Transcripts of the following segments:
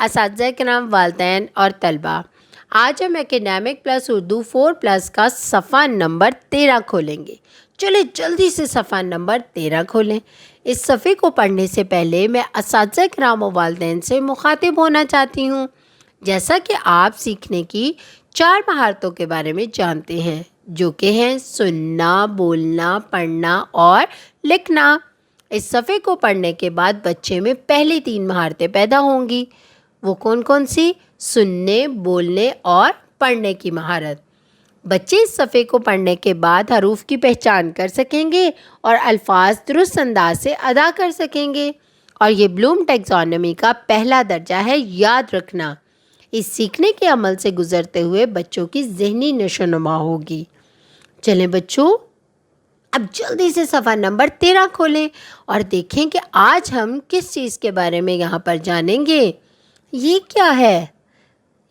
اساتذہ کرام، والدین اور طلباء۔ آج ہم اکیڈیمک پلس اردو 4+ کا صفحہ نمبر 13 کھولیں گے۔ چلے جلدی سے صفحہ نمبر 13 کھولیں۔ اس صفحے کو پڑھنے سے پہلے میں اساتذہ کرام و والدین سے مخاطب ہونا چاہتی ہوں۔ جیسا کہ آپ سیکھنے کی 4 مہارتوں کے بارے میں جانتے ہیں، جو کہ ہیں سننا، بولنا، پڑھنا اور لکھنا۔ اس صفحے کو پڑھنے کے بعد بچے میں پہلی 3 مہارتیں پیدا ہوں گی۔ وہ کون کون سی؟ سننے، بولنے اور پڑھنے کی مہارت۔ بچے اس صفحے کو پڑھنے کے بعد حروف کی پہچان کر سکیں گے اور الفاظ درست انداز سے ادا کر سکیں گے، اور یہ بلوم ٹیکزانومی کا پہلا درجہ ہے، یاد رکھنا۔ اس سیکھنے کے عمل سے گزرتے ہوئے بچوں کی ذہنی نشو و نما ہوگی۔ چلیں بچوں، اب جلدی سے صفحہ نمبر 13 کھولیں اور دیکھیں کہ آج ہم کس چیز کے بارے میں یہاں پر جانیں گے۔ یہ کیا ہے؟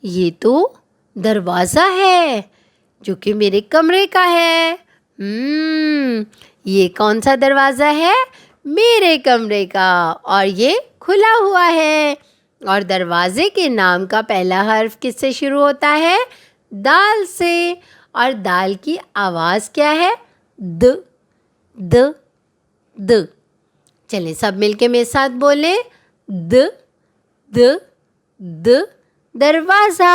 یہ تو دروازہ ہے جو کہ میرے کمرے کا ہے۔ یہ کون سا دروازہ ہے؟ میرے کمرے کا، اور یہ کھلا ہوا ہے۔ اور دروازے کے نام کا پہلا حرف کس سے شروع ہوتا ہے؟ دال سے۔ اور دال کی آواز کیا ہے؟ د د د۔ چلیں سب مل کے میرے ساتھ بولیں، د د د، دروازہ۔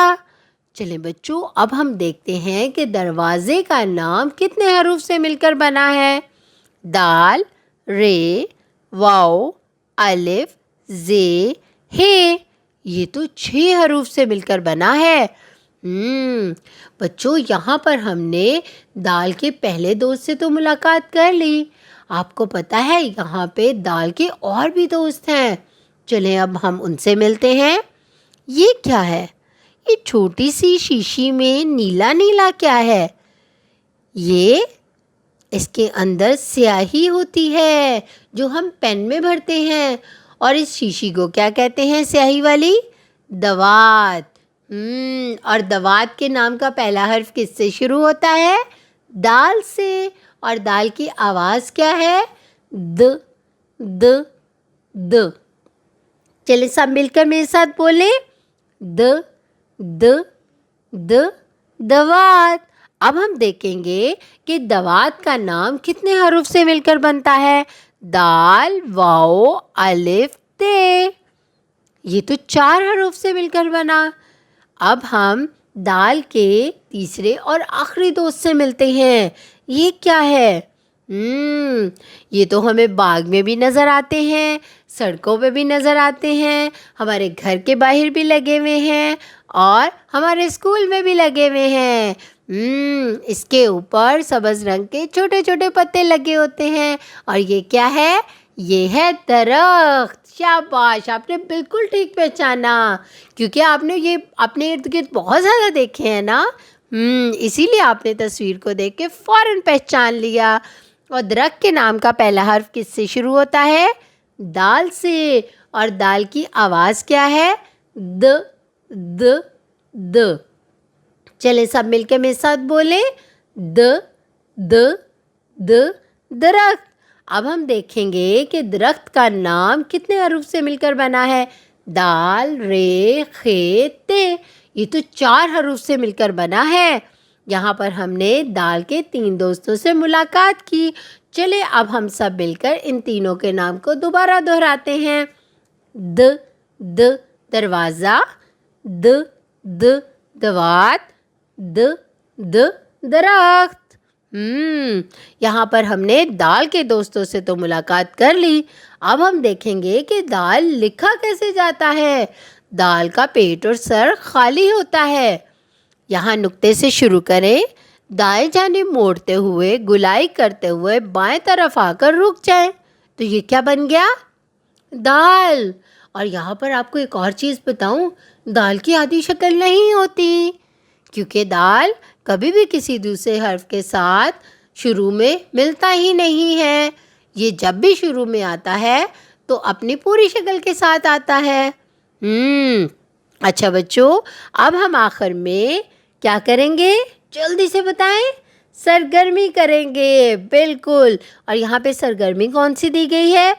چلیں بچوں، اب ہم دیکھتے ہیں کہ دروازے کا نام کتنے حروف سے مل کر بنا ہے۔ دال، رے، واو، الف، زے، ہے۔ یہ تو 6 حروف سے مل کر بنا ہے۔ بچوں، یہاں پر ہم نے دال کے پہلے دوست سے تو ملاقات کر لی۔ آپ کو پتہ ہے یہاں پہ دال کے اور بھی دوست ہیں۔ چلیں اب ہم ان سے ملتے ہیں۔ یہ کیا ہے؟ یہ چھوٹی سی شیشی میں نیلا نیلا کیا ہے؟ یہ اس کے اندر سیاہی ہوتی ہے جو ہم پین میں بھرتے ہیں، اور اس شیشی کو کیا کہتے ہیں سیاہی والی؟ دوات۔ اور دوات کے نام کا پہلا حرف کس سے شروع ہوتا ہے؟ دال سے۔ اور دال کی آواز کیا ہے؟ د د د۔ چلے سب مل کر میرے ساتھ بولیں، د د د، دوات۔ اب ہم دیکھیں گے کہ دوات کا نام کتنے حروف سے مل کر بنتا ہے۔ دال، واو، الف، تے۔ یہ تو 4 حروف سے مل کر بنا۔ اب ہم دال کے تیسرے اور آخری دوست سے ملتے ہیں۔ یہ کیا ہے؟ یہ تو ہمیں باغ میں بھی نظر آتے ہیں، سڑکوں پہ بھی نظر آتے ہیں، ہمارے گھر کے باہر بھی لگے ہوئے ہیں، اور ہمارے اسکول میں بھی لگے ہوئے ہیں۔ اس کے اوپر سبز رنگ کے چھوٹے چھوٹے پتے لگے ہوتے ہیں، اور یہ کیا ہے؟ یہ ہے درخت۔ شاباش، آپ نے بالکل ٹھیک پہچانا، کیونکہ آپ نے یہ اپنے ارد گرد بہت زیادہ دیکھے ہیں نا، اسی لیے آپ نے تصویر کو دیکھ کے فوراً پہچان لیا۔ اور درخت کے نام کا پہلا حرف کس سے شروع ہوتا ہے؟ دال سے۔ اور دال کی آواز کیا ہے؟ د د د۔ چلے سب مل کے میرے ساتھ بولیں، د د د، درخت۔ اب ہم دیکھیں گے کہ درخت کا نام کتنے حروف سے مل کر بنا ہے۔ دال، رے، خے، تے۔ یہ تو 4 حروف سے مل کر بنا ہے۔ یہاں پر ہم نے دال کے 3 دوستوں سے ملاقات کی۔ چلے اب ہم سب مل کر ان تینوں کے نام کو دوبارہ دہراتے ہیں۔ د د، دروازہ، د د، دوات، د د، درخت۔ یہاں پر ہم نے دال کے دوستوں سے تو ملاقات کر لی۔ اب ہم دیکھیں گے کہ دال لکھا کیسے جاتا ہے۔ دال کا پیٹ اور سر خالی ہوتا ہے۔ یہاں نقطے سے شروع کریں، دائیں جانب موڑتے ہوئے، گولائی کرتے ہوئے بائیں طرف آ کر رک جائیں، تو یہ کیا بن گیا؟ دال۔ اور یہاں پر آپ کو ایک اور چیز بتاؤں، دال کی آدھی شکل نہیں ہوتی، کیونکہ دال کبھی بھی کسی دوسرے حرف کے ساتھ شروع میں ملتا ہی نہیں ہے۔ یہ جب بھی شروع میں آتا ہے تو اپنی پوری شکل کے ساتھ آتا ہے۔ اچھا بچوں، اب ہم آخر میں کیا کریں گے؟ جلدی سے بتائیں۔ سرگرمی کریں گے، بالکل۔ اور یہاں پہ سرگرمی کون سی دی گئی ہے؟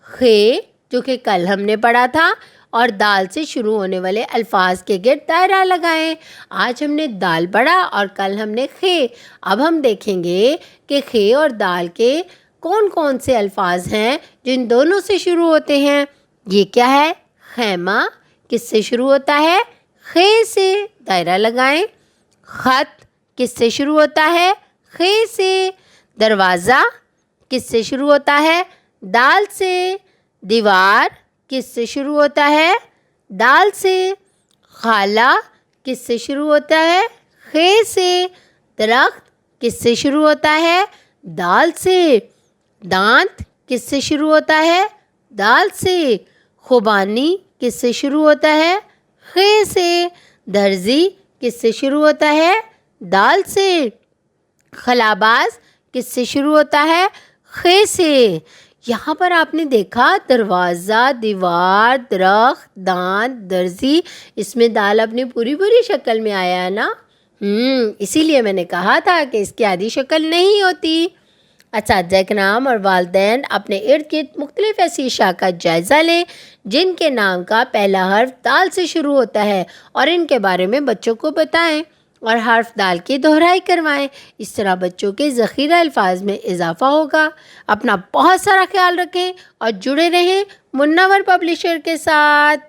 خے، جو کہ کل ہم نے پڑھا تھا، اور دال سے شروع ہونے والے الفاظ کے گرد دائرہ لگائیں۔ آج ہم نے دال پڑھا اور کل ہم نے خے۔ اب ہم دیکھیں گے کہ خے اور دال کے کون کون سے الفاظ ہیں جن دونوں سے شروع ہوتے ہیں۔ یہ کیا ہے؟ خیمہ کس سے شروع ہوتا ہے؟ خے سے، دائرہ لگائیں۔ خط کس سے شروع ہوتا ہے؟ خے سے۔ دروازہ کس سے شروع ہوتا ہے؟ دال سے۔ دیوار کس سے شروع ہوتا ہے؟ دال سے۔ خالہ کس سے شروع ہوتا ہے؟ خے سے۔ درخت کس سے شروع ہوتا ہے؟ دال سے۔ دانت کس سے شروع ہوتا ہے؟ دال سے۔ خوبانی کس سے شروع ہوتا ہے؟ خے سے۔ درزی کس سے شروع ہوتا ہے؟ دال سے۔ خلاباز کس سے شروع ہوتا ہے؟ خے سے۔ یہاں پر آپ نے دیکھا دروازہ، دیوار، درخت، دانت، درزی، اس میں دال اپنی پوری شکل میں آیا ہے نا؟ اسی لیے میں نے کہا تھا کہ اس کی آدھی شکل نہیں ہوتی۔ اساتذہ کرام اور والدین اپنے ارد گرد مختلف ایسی اشیاء کا جائزہ لیں جن کے نام کا پہلا حرف دال سے شروع ہوتا ہے اور ان کے بارے میں بچوں کو بتائیں اور حرف دال کی دہرائی کروائیں۔ اس طرح بچوں کے ذخیرہ الفاظ میں اضافہ ہوگا۔ اپنا بہت سارا خیال رکھیں اور جڑے رہیں منور پبلشر کے ساتھ۔